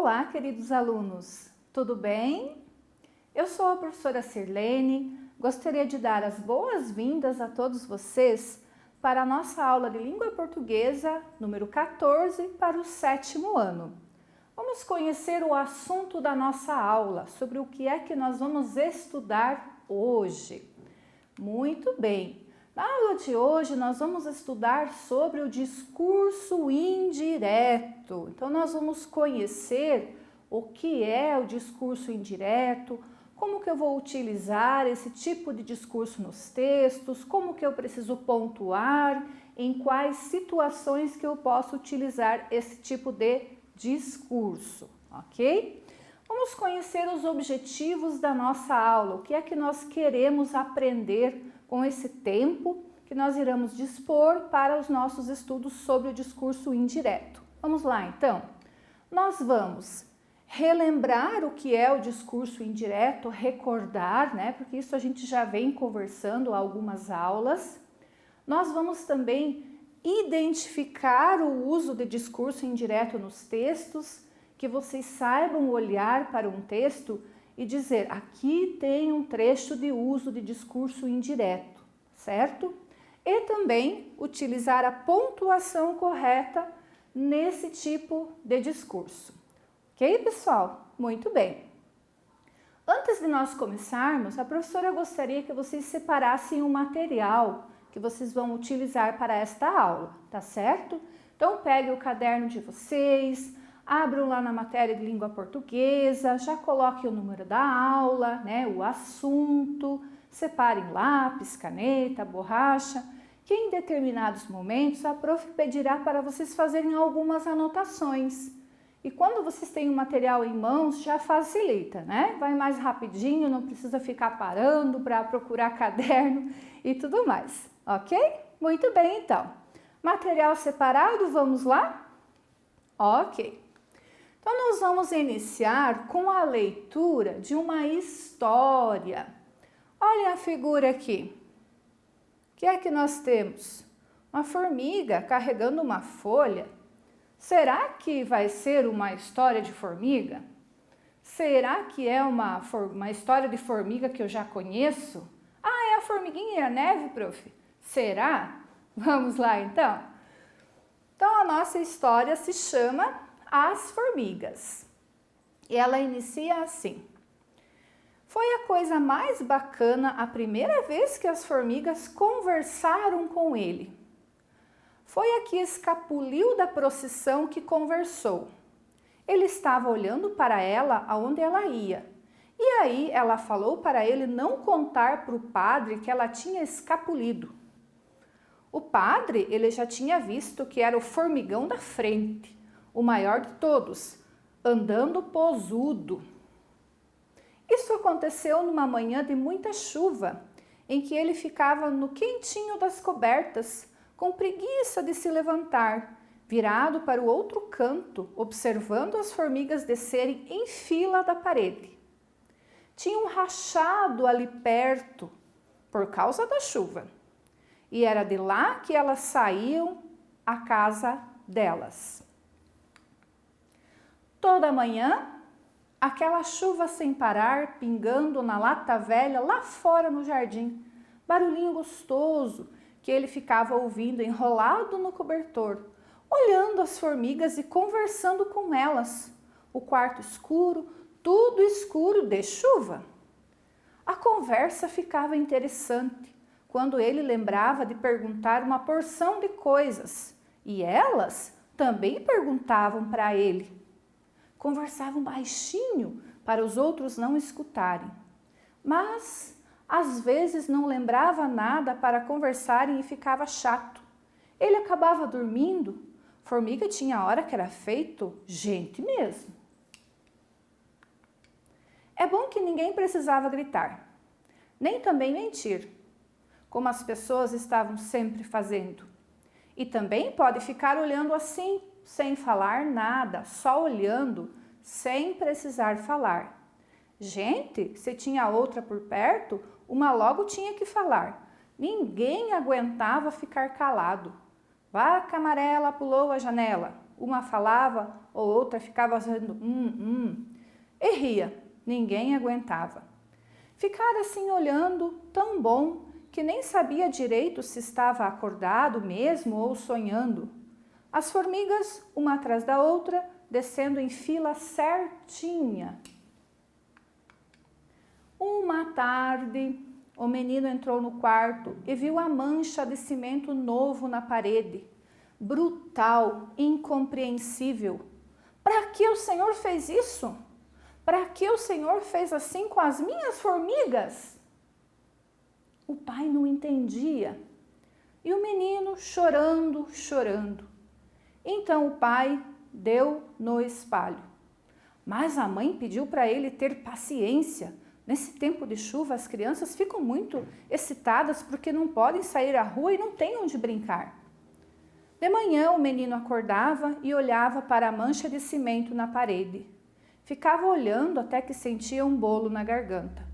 Olá, queridos alunos, tudo bem? Eu sou a professora Sirlene, gostaria de dar as boas-vindas a todos vocês para a nossa aula de língua portuguesa número 14 para o 7º ano. Vamos conhecer o assunto da nossa aula, sobre o que é que nós vamos estudar hoje. Muito bem, na aula de hoje nós vamos estudar sobre o discurso indireto. Então nós vamos conhecer o que é o discurso indireto, como que eu vou utilizar esse tipo de discurso nos textos, como que eu preciso pontuar, em quais situações que eu posso utilizar esse tipo de discurso, ok? Vamos conhecer os objetivos da nossa aula, o que é que nós queremos aprender com esse tempo que nós iremos dispor para os nossos estudos sobre o discurso indireto. Vamos lá, então? Nós vamos relembrar o que é o discurso indireto, recordar, né? Porque isso a gente já vem conversando há algumas aulas. Nós vamos também identificar o uso de discurso indireto nos textos, que vocês saibam olhar para um texto e dizer, aqui tem um trecho de uso de discurso indireto, certo? E também utilizar a pontuação correta nesse tipo de discurso. Ok, pessoal? Muito bem. Antes de nós começarmos, a professora gostaria que vocês separassem o material que vocês vão utilizar para esta aula, tá certo? Então, pegue o caderno de vocês, abram lá na matéria de língua portuguesa, já coloque o número da aula, né, o assunto, separem lápis, caneta, borracha, que em determinados momentos a prof pedirá para vocês fazerem algumas anotações. E quando vocês têm o material em mãos, já facilita, né? Vai mais rapidinho, não precisa ficar parando para procurar caderno e tudo mais, ok? Muito bem, então. Material separado, vamos lá? Ok. Então, nós vamos iniciar com a leitura de uma história. Olha a figura aqui. O que é que nós temos? Uma formiga carregando uma folha. Será que vai ser uma história de formiga? Será que é uma história de formiga que eu já conheço? Ah, é a formiguinha e a neve, prof? Será? Vamos lá, então? Então, a nossa história se chama As Formigas. E ela inicia assim. Foi a coisa mais bacana a primeira vez que as formigas conversaram com ele. Foi a que escapuliu da procissão que conversou. Ele estava olhando para ela aonde ela ia. E aí ela falou para ele não contar para o padre que ela tinha escapulido. O padre, ele já tinha visto que era o formigão da frente, o maior de todos, andando posudo. Isso aconteceu numa manhã de muita chuva, em que ele ficava no quentinho das cobertas, com preguiça de se levantar, virado para o outro canto, observando as formigas descerem em fila da parede. Tinha um rachado ali perto, por causa da chuva, e era de lá que elas saíam à casa delas. Toda manhã, aquela chuva sem parar, pingando na lata velha lá fora no jardim, barulhinho gostoso, que ele ficava ouvindo enrolado no cobertor, olhando as formigas e conversando com elas. O quarto escuro, tudo escuro de chuva. A conversa ficava interessante, quando ele lembrava de perguntar uma porção de coisas, e elas também perguntavam para ele. Conversavam baixinho para os outros não escutarem, mas às vezes não lembrava nada para conversarem e ficava chato. Ele acabava dormindo. Formiga tinha hora que era feito gente mesmo. É bom que ninguém precisava gritar, nem também mentir, como as pessoas estavam sempre fazendo. E também pode ficar olhando assim, sem falar nada, só olhando, sem precisar falar. Gente, se tinha outra por perto, uma logo tinha que falar. Ninguém aguentava ficar calado. Vaca amarela pulou a janela. uma falava, ou outra ficava fazendo e ria, ninguém aguentava. Ficar assim olhando, tão bom, que nem sabia direito se estava acordado mesmo ou sonhando. As formigas, uma atrás da outra, descendo em fila certinha. Uma tarde, o menino entrou no quarto e viu a mancha de cimento novo na parede. Brutal, incompreensível. Para que o Senhor fez isso? Para que o Senhor fez assim com as minhas formigas? O pai não entendia. E o menino chorando, chorando. Então o pai deu no espalho. Mas a mãe pediu para ele ter paciência. Nesse tempo de chuva, as crianças ficam muito excitadas porque não podem sair à rua e não têm onde brincar. De manhã, o menino acordava e olhava para a mancha de cimento na parede. Ficava olhando até que sentia um bolo na garganta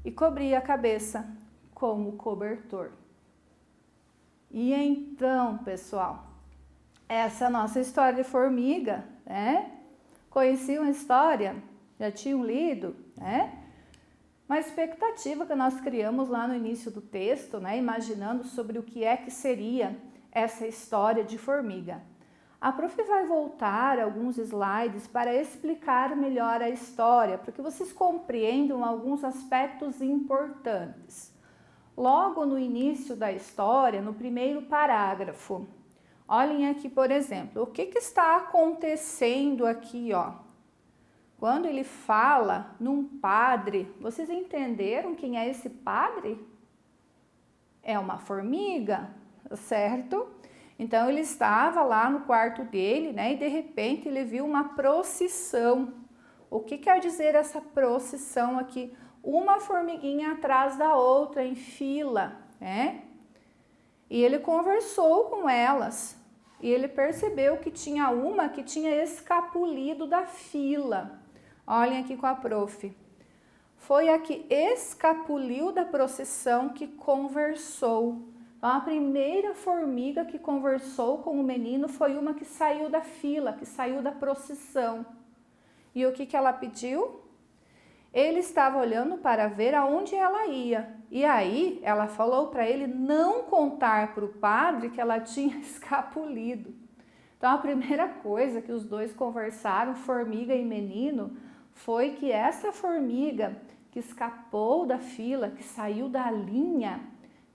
e cobria a cabeça com o cobertor. E então, pessoal, essa é a nossa história de formiga, né? Conheciam a história? Já tinham lido, né? Uma expectativa que nós criamos lá no início do texto, né? Imaginando sobre o que é que seria essa história de formiga. A prof vai voltar alguns slides para explicar melhor a história, para que vocês compreendam alguns aspectos importantes. Logo no início da história, no primeiro parágrafo, olhem aqui, por exemplo, o que está acontecendo aqui, ó? Quando ele fala num padre, vocês entenderam quem é esse padre? É uma formiga, certo? Então ele estava lá no quarto dele, né? E de repente ele viu uma procissão. O que quer dizer essa procissão aqui? Uma formiguinha atrás da outra, em fila, né? E ele conversou com elas. E ele percebeu que tinha uma que tinha escapulido da fila. Olhem aqui com a prof. Foi a que escapuliu da procissão que conversou. Então, a primeira formiga que conversou com o menino foi uma que saiu da fila, que saiu da procissão. E o que ela pediu? Ele estava olhando para ver aonde ela ia. E aí ela falou para ele não contar para o padre que ela tinha escapulido. Então a primeira coisa que os dois conversaram, formiga e menino, foi que essa formiga que escapou da fila, que saiu da linha,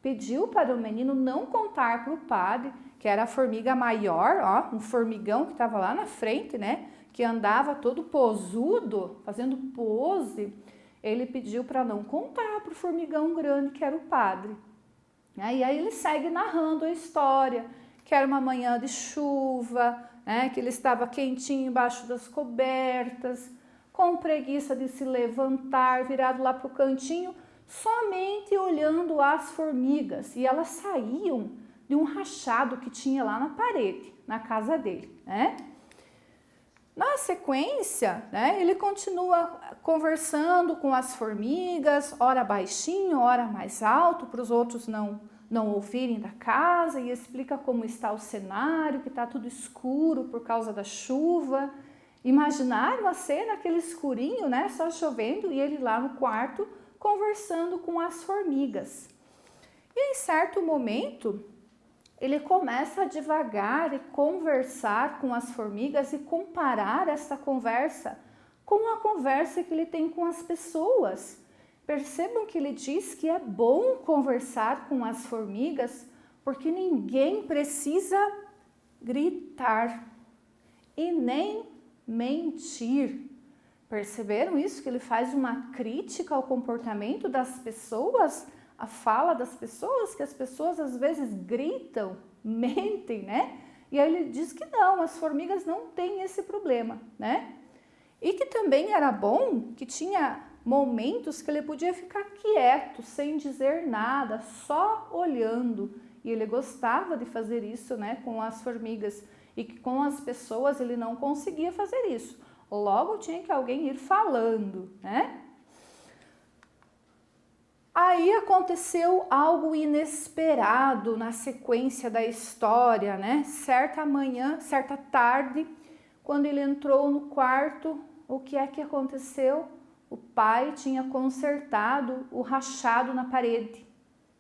pediu para o menino não contar para o padre, que era a formiga maior, ó, um formigão que estava lá na frente, né? Que andava todo posudo, fazendo pose. Ele pediu para não contar para o formigão grande, que era o padre. E aí ele segue narrando a história, que era uma manhã de chuva, né? Que ele estava quentinho embaixo das cobertas, com preguiça de se levantar, virado lá para o cantinho, somente olhando as formigas, e elas saíam de um rachado que tinha lá na parede, na casa dele, né? Na sequência, né, ele continua conversando com as formigas, ora baixinho, ora mais alto, para os outros não ouvirem da casa, e explica como está o cenário, que está tudo escuro por causa da chuva. Imaginaram a cena, aquele escurinho, né, só chovendo, e ele lá no quarto conversando com as formigas. E em certo momento, ele começa a devagar e conversar com as formigas e comparar essa conversa com a conversa que ele tem com as pessoas. Percebam que ele diz que é bom conversar com as formigas porque ninguém precisa gritar e nem mentir. Perceberam isso? Que ele faz uma crítica ao comportamento das pessoas, a fala das pessoas, que as pessoas às vezes gritam, mentem, né? E aí ele diz que não, as formigas não têm esse problema, né? E que também era bom, que tinha momentos que ele podia ficar quieto, sem dizer nada, só olhando. E ele gostava de fazer isso, né, com as formigas. E que com as pessoas ele não conseguia fazer isso. Logo tinha que alguém ir falando, né? Aí aconteceu algo inesperado na sequência da história, né? Certa manhã, certa tarde, quando ele entrou no quarto, o que é que aconteceu? O pai tinha consertado o rachado na parede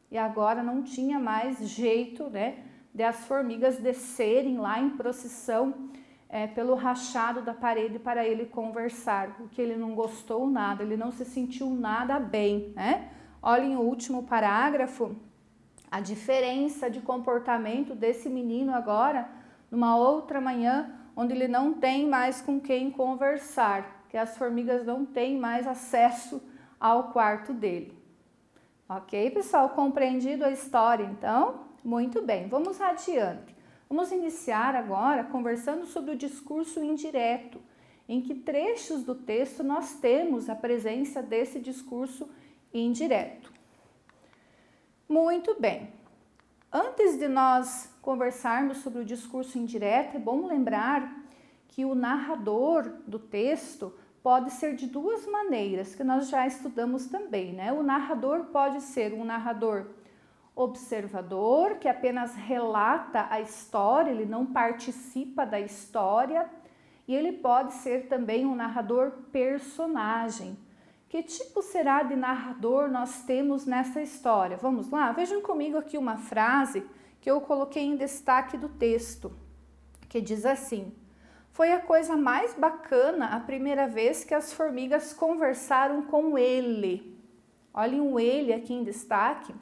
e agora não tinha mais jeito, né, de as formigas descerem lá em procissão pelo rachado da parede para ele conversar, porque ele não gostou nada, ele não se sentiu nada bem, né? Olhem o último parágrafo, a diferença de comportamento desse menino agora, numa outra manhã, onde ele não tem mais com quem conversar, que as formigas não têm mais acesso ao quarto dele. Ok, pessoal? Compreendido a história, então? Muito bem, vamos adiante. Vamos iniciar agora conversando sobre o discurso indireto, em que trechos do texto nós temos a presença desse discurso indireto. Muito bem. Antes de nós conversarmos sobre o discurso indireto, é bom lembrar que o narrador do texto pode ser de duas maneiras, que nós já estudamos também, né? O narrador pode ser um narrador observador, que apenas relata a história, ele não participa da história, e ele pode ser também um narrador personagem. Que tipo será de narrador nós temos nessa história? Vamos lá? Vejam comigo aqui uma frase que eu coloquei em destaque do texto, que diz assim: foi a coisa mais bacana a primeira vez que as formigas conversaram com ele. Olhem o ele aqui em destaque.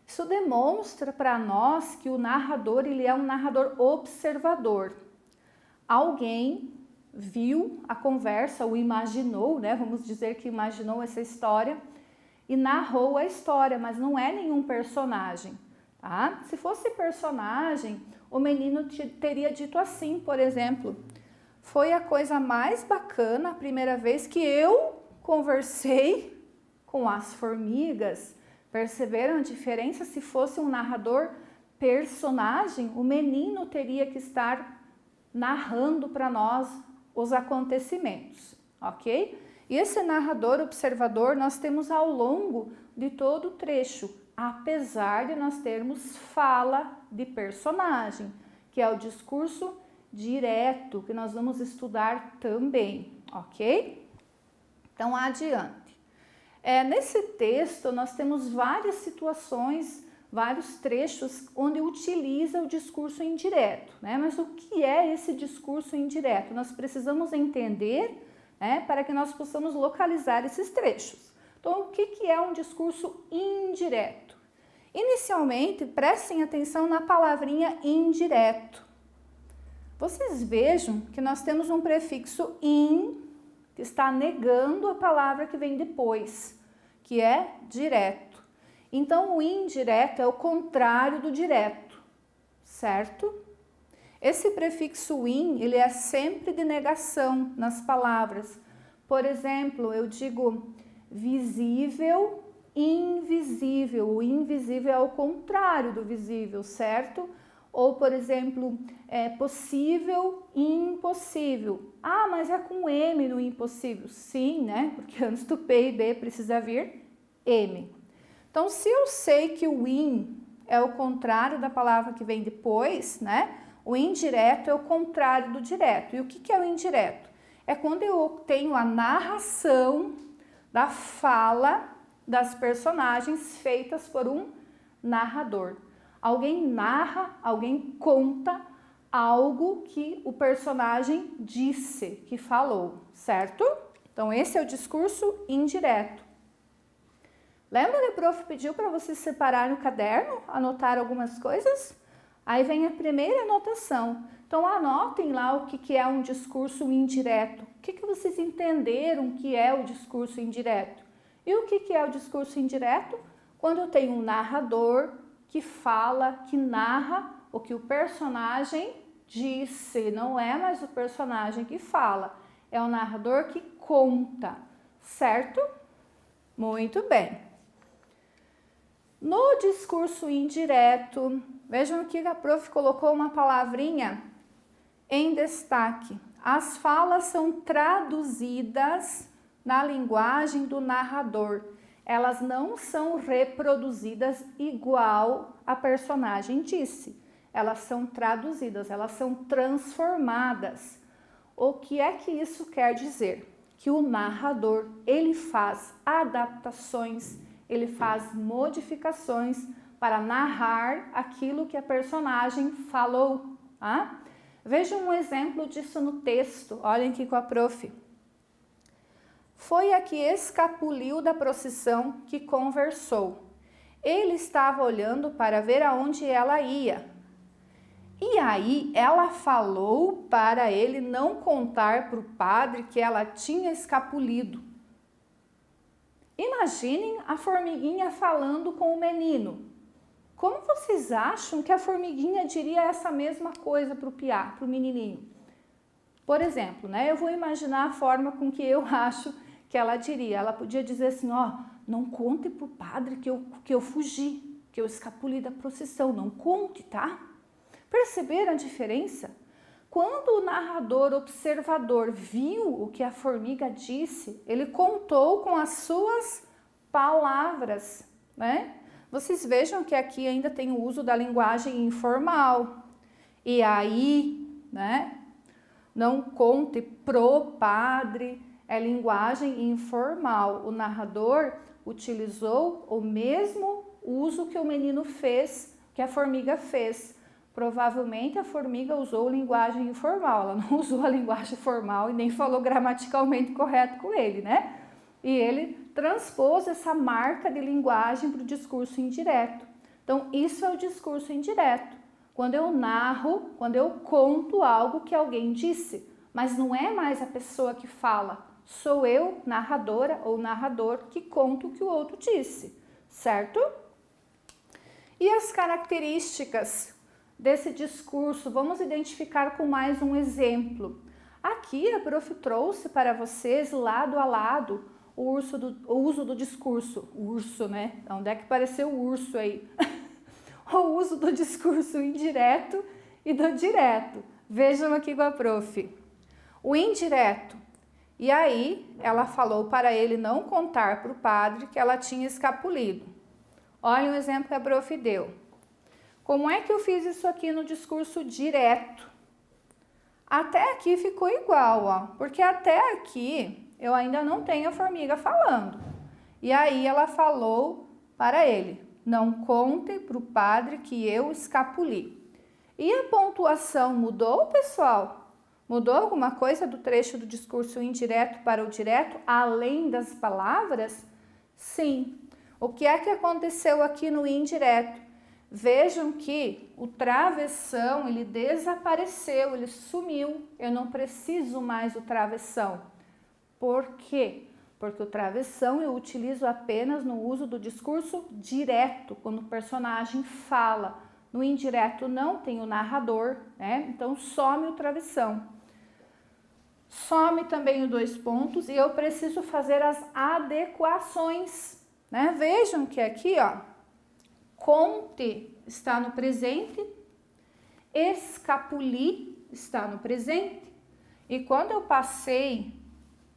Isso demonstra para nós que o narrador, ele é um narrador observador. Alguém viu a conversa, ou imaginou, né? Vamos dizer que imaginou essa história e narrou a história, mas não é nenhum personagem, tá? Se fosse personagem, o menino teria dito assim, por exemplo: foi a coisa mais bacana a primeira vez que eu conversei com as formigas. Perceberam a diferença? Se fosse um narrador personagem, o menino teria que estar narrando para nós os acontecimentos, ok? E esse narrador observador nós temos ao longo de todo o trecho, apesar de nós termos fala de personagem, que é o discurso direto, que nós vamos estudar também, ok? Então, adiante. Nesse texto, nós temos várias situações, vários trechos onde utiliza o discurso indireto, né? Mas o que é esse discurso indireto? Nós precisamos entender, né, para que nós possamos localizar esses trechos. Então, o que é um discurso indireto? Inicialmente, prestem atenção na palavrinha indireto. Vocês vejam que nós temos um prefixo in, que está negando a palavra que vem depois, que é direto. Então, o indireto é o contrário do direto, certo? Esse prefixo in, ele é sempre de negação nas palavras. Por exemplo, eu digo visível, invisível. O invisível é o contrário do visível, certo? Ou, por exemplo, possível, impossível. Ah, mas é com M no impossível. Sim, né? Porque antes do P e B precisa vir M. Então, se eu sei que o in é o contrário da palavra que vem depois, né? O indireto é o contrário do direto. E o que é o indireto? É quando eu tenho a narração da fala das personagens feitas por um narrador. Alguém narra, alguém conta algo que o personagem disse, que falou, certo? Então, esse é o discurso indireto. Lembra que o prof pediu para vocês separarem o caderno, anotar algumas coisas? Aí vem a primeira anotação. Então, anotem lá o que é um discurso indireto. O que vocês entenderam que é o discurso indireto? E o que é o discurso indireto? Quando eu tenho um narrador que fala, que narra o que o personagem disse. Não é mais o personagem que fala, é o narrador que conta, certo? Muito bem. No discurso indireto, vejam aqui que a prof colocou uma palavrinha em destaque. As falas são traduzidas na linguagem do narrador. elas não são reproduzidas igual a personagem disse. Elas são traduzidas, elas são transformadas. O que é que isso quer dizer? Que o narrador, ele faz adaptações, ele faz modificações para narrar aquilo que a personagem falou. Tá? Veja um exemplo disso no texto. Olhem aqui com a prof. Foi a que escapuliu da procissão que conversou. Ele estava olhando para ver aonde ela ia. E aí ela falou para ele não contar para o padre que ela tinha escapulido. Imaginem a formiguinha falando com o menino. Como vocês acham que a formiguinha diria essa mesma coisa para o piá, para o menininho? Por exemplo, né, eu vou imaginar a forma com que eu acho que ela diria. Ela podia dizer assim, ó, não conte para o padre que eu fugi, que eu escapuli da procissão, não conte, tá? Perceberam a diferença? Quando o narrador observador viu o que a formiga disse, ele contou com as suas palavras, né? Vocês vejam que aqui ainda tem o uso da linguagem informal. E aí, né? Não conte pro padre, é linguagem informal. O narrador utilizou o mesmo uso que o menino fez, que a formiga fez. Provavelmente a formiga usou linguagem informal, ela não usou a linguagem formal e nem falou gramaticalmente correto com ele, né? E ele transpôs essa marca de linguagem para o discurso indireto. Então, isso é o discurso indireto. Quando eu narro, quando eu conto algo que alguém disse, mas não é mais a pessoa que fala, sou eu, narradora ou narrador, que conto o que o outro disse, certo? E as características desse discurso, vamos identificar com mais um exemplo. Aqui a prof trouxe para vocês, lado a lado, o uso do discurso. O urso, né? Onde é que apareceu o urso aí? O uso do discurso indireto e do direto. Vejam aqui com a prof. O indireto. E aí, ela falou para ele não contar para o padre que ela tinha escapulido. Olha o exemplo que a prof deu. Como é que eu fiz isso aqui no discurso direto? Até aqui ficou igual, ó, porque até aqui eu ainda não tenho a formiga falando. E aí ela falou para ele, não conte para o padre que eu escapuli. E a pontuação mudou, pessoal? Mudou alguma coisa do trecho do discurso indireto para o direto, além das palavras? Sim. O que é que aconteceu aqui no indireto? Vejam que o travessão, ele desapareceu, ele sumiu. Eu não preciso mais do travessão. Por quê? Porque o travessão eu utilizo apenas no uso do discurso direto, quando o personagem fala. No indireto não tem o narrador, né? Então some o travessão. Some também os dois pontos e eu preciso fazer as adequações, né? Vejam que aqui, ó, conte está no presente, escapuli está no presente, e quando eu passei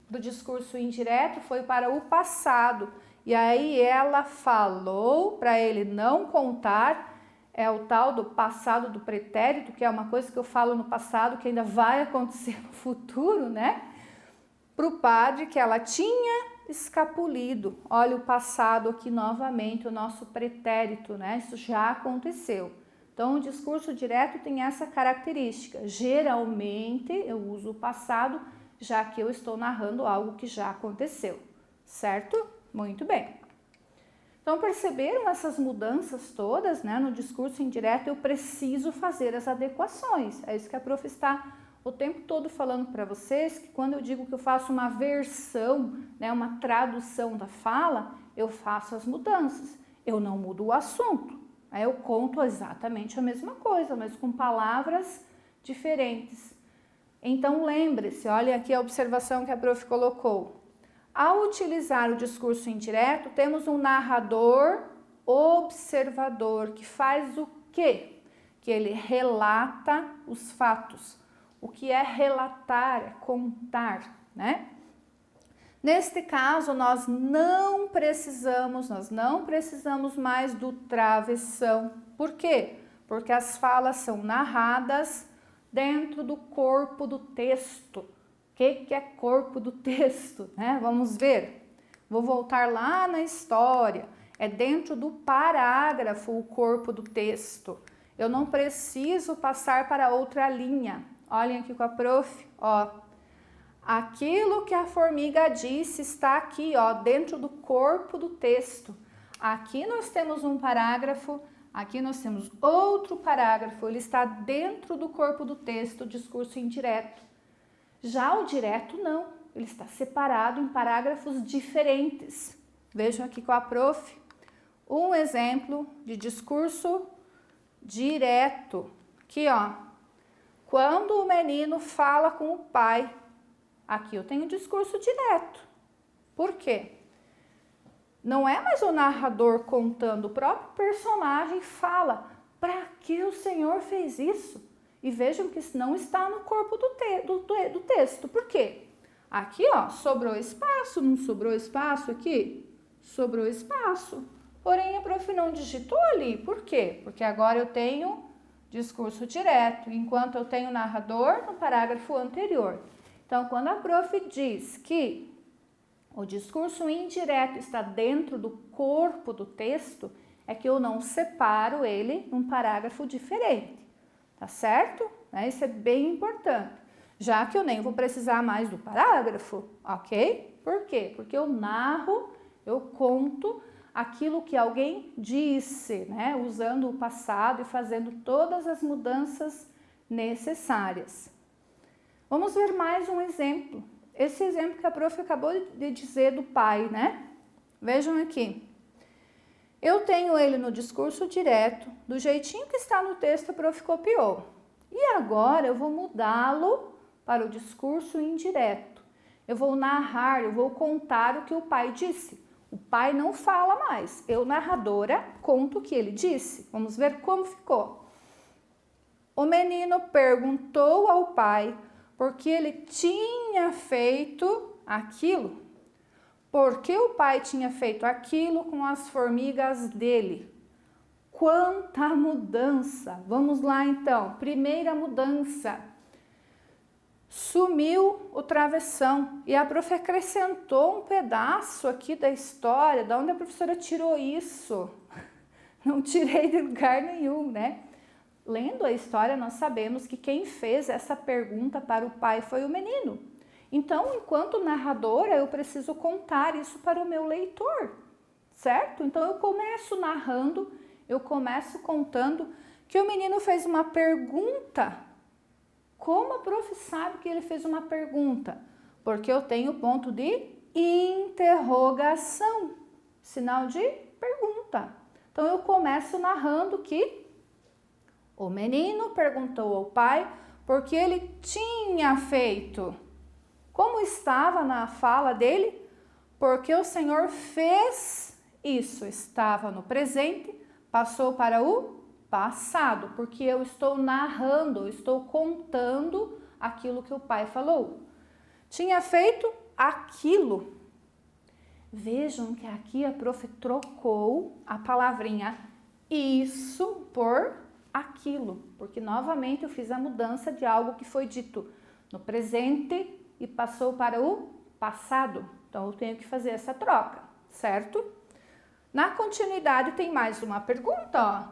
do discurso indireto foi para o passado, e aí ela falou para ele não contar, é o tal do passado do pretérito, que é uma coisa que eu falo no passado que ainda vai acontecer no futuro, né? Para o padre que ela tinha escapulido. Olha o passado aqui novamente, o nosso pretérito, né? Isso já aconteceu. Então, o discurso direto tem essa característica. Geralmente, eu uso o passado, já que eu estou narrando algo que já aconteceu, certo? Muito bem. Então, perceberam essas mudanças todas, né? No discurso indireto, eu preciso fazer as adequações. É isso que a prof está o tempo todo falando para vocês, que quando eu digo que eu faço uma versão, né, uma tradução da fala, eu faço as mudanças. Eu não mudo o assunto. Eu conto exatamente a mesma coisa, mas com palavras diferentes. Então, lembre-se, olha aqui a observação que a prof colocou. Ao utilizar o discurso indireto, temos um narrador observador, que faz o quê? Que ele relata os fatos. O que é relatar, é contar, né? Neste caso, nós não precisamos mais do travessão. Por quê? Porque as falas são narradas dentro do corpo do texto. O que é corpo do texto, né? Vamos ver. Vou voltar lá na história. É dentro do parágrafo o corpo do texto. Eu não preciso passar para outra linha. Olhem aqui com a prof, ó. Aquilo que a formiga disse está aqui, ó, dentro do corpo do texto. Aqui nós temos um parágrafo, aqui nós temos outro parágrafo, ele está dentro do corpo do texto, o discurso indireto. Já o direto não, ele está separado em parágrafos diferentes. Vejam aqui com a prof, um exemplo de discurso direto. Aqui, ó, quando o menino fala com o pai, aqui eu tenho discurso direto. Por quê? Não é mais o narrador contando, o próprio personagem fala, para que o Senhor fez isso? E vejam que isso não está no corpo do texto. Por quê? Aqui, ó, sobrou espaço, não sobrou espaço aqui? Sobrou espaço. Porém, a prof não digitou ali. Por quê? Porque agora eu tenho discurso direto, enquanto eu tenho narrador no parágrafo anterior. Então, quando a prof diz que o discurso indireto está dentro do corpo do texto, é que eu não separo ele num parágrafo diferente, tá certo? Isso é bem importante, já que eu nem vou precisar mais do parágrafo, ok? Por quê? Porque eu narro, eu conto aquilo que alguém disse, né? Usando o passado e fazendo todas as mudanças necessárias. Vamos ver mais um exemplo. Esse exemplo que a prof acabou de dizer do pai, né? Vejam aqui. Eu tenho ele no discurso direto, do jeitinho que está no texto, a prof copiou. E agora eu vou mudá-lo para o discurso indireto. Eu vou narrar, eu vou contar o que o pai disse. O pai não fala mais. Eu, narradora, conto o que ele disse. Vamos ver como ficou. O menino perguntou ao pai porque ele tinha feito aquilo. Porque o pai tinha feito aquilo com as formigas dele. Quanta mudança! Vamos lá então. Primeira mudança. Sumiu o travessão e a prof acrescentou um pedaço aqui da história. De onde a professora tirou isso? Não tirei de lugar nenhum, né? Lendo a história, nós sabemos que quem fez essa pergunta para o pai foi o menino. Então, enquanto narradora, eu preciso contar isso para o meu leitor, certo? Então, eu começo narrando, eu começo contando que o menino fez uma pergunta. Como a prof sabe que ele fez uma pergunta? Porque eu tenho ponto de interrogação, sinal de pergunta. Então, eu começo narrando que o menino perguntou ao pai porque ele tinha feito. Como estava na fala dele? Porque o Senhor fez isso. Estava no presente, passou para o passado, porque eu estou narrando, eu estou contando aquilo que o pai falou. Tinha feito aquilo. Vejam que aqui a prof trocou a palavrinha isso por aquilo, porque novamente eu fiz a mudança de algo que foi dito no presente e passou para o passado. Então eu tenho que fazer essa troca, certo? Na continuidade tem mais uma pergunta, ó.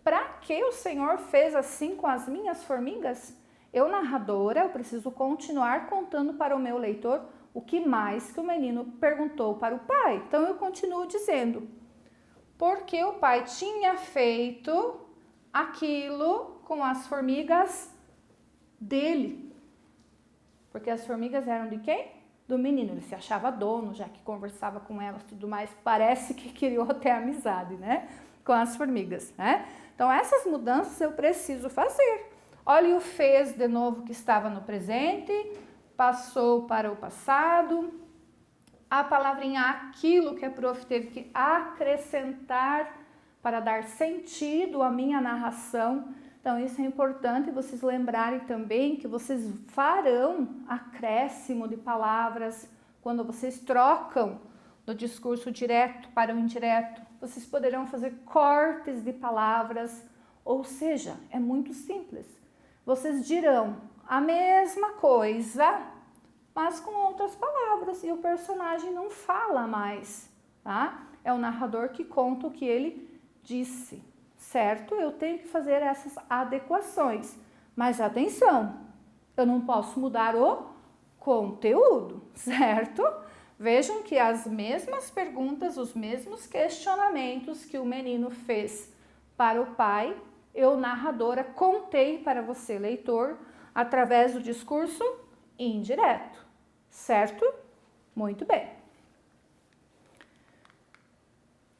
Para que o Senhor fez assim com as minhas formigas? Eu, narradora, eu preciso continuar contando para o meu leitor o que mais que o menino perguntou para o pai. Então eu continuo dizendo, porque o pai tinha feito aquilo com as formigas dele. Porque as formigas eram de quem? Do menino. Ele se achava dono, já que conversava com elas e tudo mais. Parece que criou até amizade, né? Com as formigas, né? Então, essas mudanças eu preciso fazer. Olha o fez de novo que estava no presente, passou para o passado. A palavrinha aquilo que a prof teve que acrescentar para dar sentido à minha narração. Então, isso é importante vocês lembrarem também que vocês farão acréscimo de palavras quando vocês trocam do discurso direto para o indireto, vocês poderão fazer cortes de palavras, ou seja, é muito simples. Vocês dirão a mesma coisa, mas com outras palavras, e o personagem não fala mais, tá? É o narrador que conta o que ele disse, certo? Eu tenho que fazer essas adequações, mas atenção, eu não posso mudar o conteúdo, certo? Vejam que as mesmas perguntas, os mesmos questionamentos que o menino fez para o pai, eu, narradora, contei para você, leitor, através do discurso indireto, certo? Muito bem.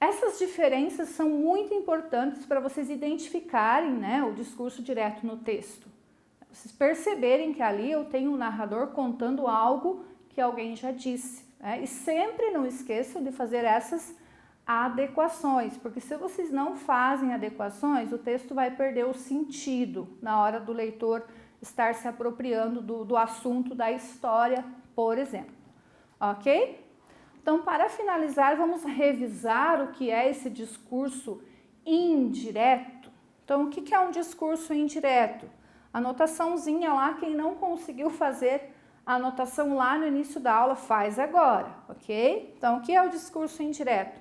Essas diferenças são muito importantes para vocês identificarem, né, o discurso direto no texto. Vocês perceberem que ali eu tenho um narrador contando algo que alguém já disse, né? E sempre não esqueçam de fazer essas adequações, porque se vocês não fazem adequações, o texto vai perder o sentido na hora do leitor estar se apropriando do assunto da história, por exemplo. Ok? Então, para finalizar, vamos revisar o que é esse discurso indireto. Então, o que é um discurso indireto? Anotaçãozinha lá, quem não conseguiu fazer a anotação lá no início da aula, faz agora, ok? Então, o que é o discurso indireto?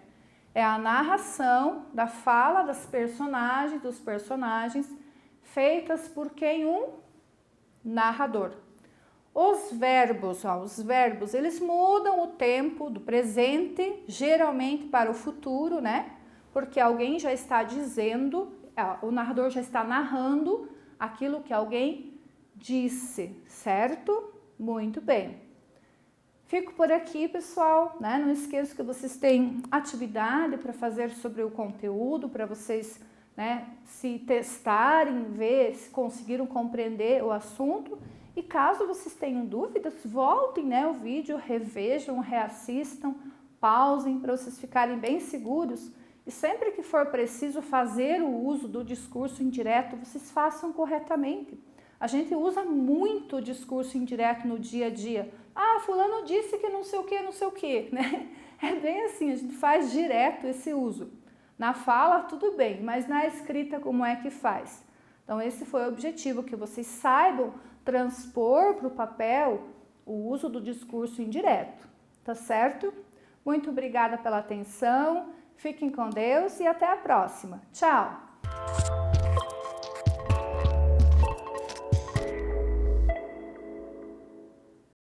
É a narração da fala das personagens, dos personagens, feitas por quem? Um narrador. Os verbos, eles mudam o tempo do presente, geralmente para o futuro, né? Porque alguém já está dizendo, o narrador já está narrando aquilo que alguém disse, certo? Muito bem. Fico por aqui, pessoal, né? Não esqueça que vocês têm atividade para fazer sobre o conteúdo, para vocês, né, se testarem, ver se conseguiram compreender o assunto. E caso vocês tenham dúvidas, voltem, né, o vídeo, revejam, reassistam, pausem para vocês ficarem bem seguros. E sempre que for preciso fazer o uso do discurso indireto, vocês façam corretamente. A gente usa muito o discurso indireto no dia a dia. Ah, fulano disse que não sei o que, né? É bem assim, a gente faz direto esse uso. Na fala, tudo bem, mas na escrita, como é que faz? Então, esse foi o objetivo, que vocês saibam transpor para o papel o uso do discurso indireto, tá certo? Muito obrigada pela atenção, fiquem com Deus e até a próxima. Tchau!